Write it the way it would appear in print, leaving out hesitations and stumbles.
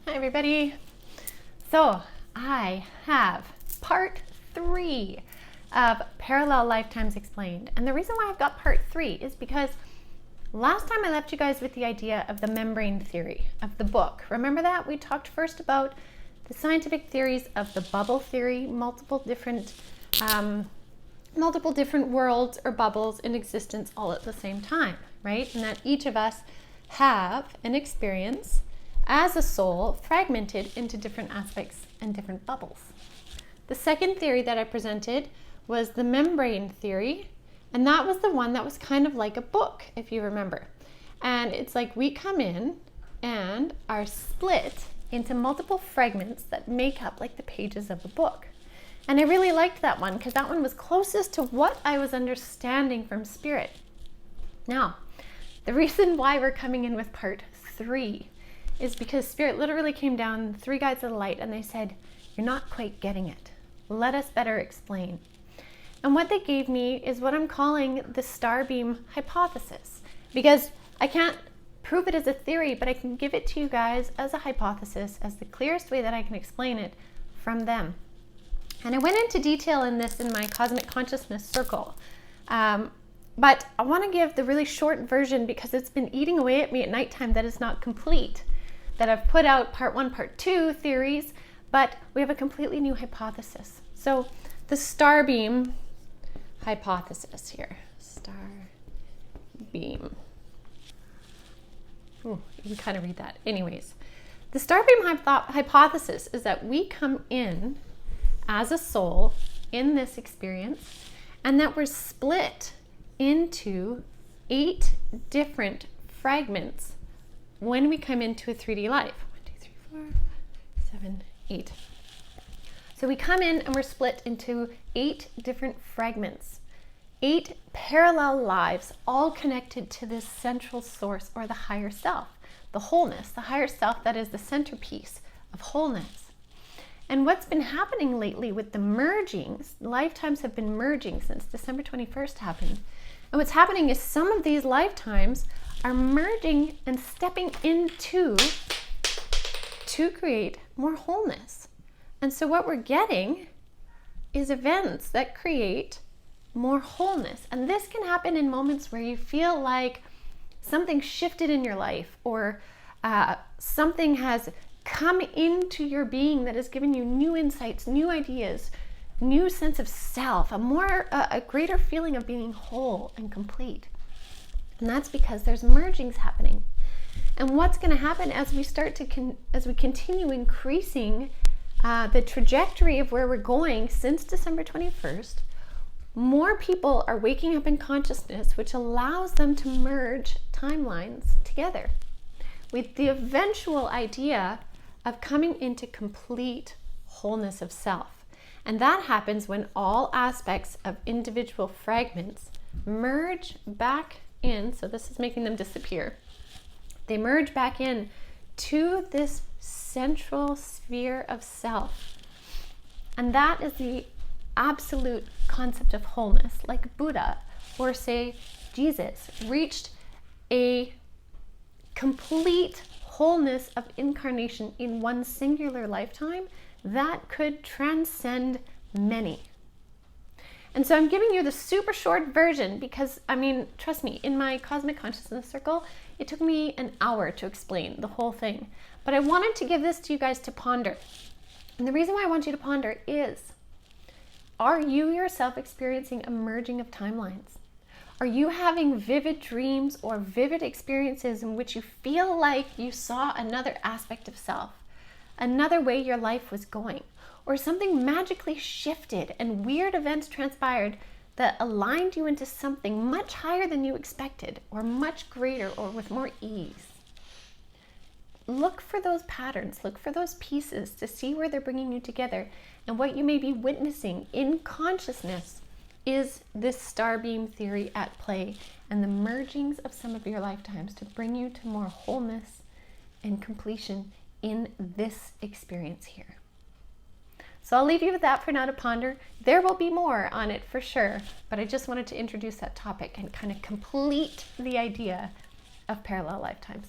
Hi everybody. So I have part 3 of Parallel Lifetimes Explained. And the reason why I've got part 3 is because last time I left you guys with the idea of the membrane theory of the book. Remember that? We talked first about the scientific theories of the bubble theory, multiple different worlds or bubbles in existence all at the same time, right? And that each of us have an experience as a soul fragmented into different aspects and different bubbles. The second theory that I presented was the membrane theory, and that was the one that was kind of like a book, if you remember. And it's like we come in and are split into multiple fragments that make up like the pages of a book. And I really liked that one because that one was closest to what I was understanding from Spirit. Now, the reason why we're coming in with part 3 is because Spirit literally came down, 3 guides of the light, and they said, "You're not quite getting it. Let us better explain." And what they gave me is what I'm calling the starbeam hypothesis, because I can't prove it as a theory, but I can give it to you guys as a hypothesis, as the clearest way that I can explain it from them. And I went into detail in this in my Cosmic Consciousness Circle. But I want to give the really short version because it's been eating away at me at nighttime that is not complete. That I've put out part 1, part 2 theories, but we have a completely new hypothesis. So the starbeam hypothesis here. Starbeam. Ooh, you can kind of read that. Anyways, the starbeam hypothesis is that we come in as a soul in this experience, and that we're split into 8 different fragments when we come into a 3D life. 1, 2, 3, 4, 7, 8. So we come in and we're split into 8 different fragments, 8 parallel lives, all connected to this central source or the higher self, the wholeness, the higher self that is the centerpiece of wholeness. And what's been happening lately with the mergings, lifetimes have been merging since December 21st happened. And what's happening is some of these lifetimes are merging and stepping into to create more wholeness. And so what we're getting is events that create more wholeness. And this can happen in moments where you feel like something shifted in your life, or something has come into your being that has given you new insights, new ideas, new sense of self, a greater feeling of being whole and complete. And that's because there's mergings happening. And what's going to happen as we start to as we continue increasing the trajectory of where we're going since December 21st, more people are waking up in consciousness, which allows them to merge timelines together with the eventual idea of coming into complete wholeness of self. And that happens when all aspects of individual fragments merge back in. So this is making them disappear. They merge back in to this central sphere of self. And that is the absolute concept of wholeness. Like Buddha, or say Jesus, reached a complete wholeness of incarnation in one singular lifetime that could transcend many. And so I'm giving you the super short version because, I mean, trust me, in my Cosmic Consciousness Circle, it took me an hour to explain the whole thing. But I wanted to give this to you guys to ponder. And the reason why I want you to ponder is, are you yourself experiencing a merging of timelines? Are you having vivid dreams or vivid experiences in which you feel like you saw another aspect of self, another way your life was going, or something magically shifted and weird events transpired that aligned you into something much higher than you expected, or much greater, or with more ease? Look for those patterns, look for those pieces to see where they're bringing you together. And what you may be witnessing in consciousness is this starbeam theory at play, and the mergings of some of your lifetimes to bring you to more wholeness and completion in this experience here. So I'll leave you with that for now to ponder. There will be more on it for sure, but I just wanted to introduce that topic and kind of complete the idea of parallel lifetimes.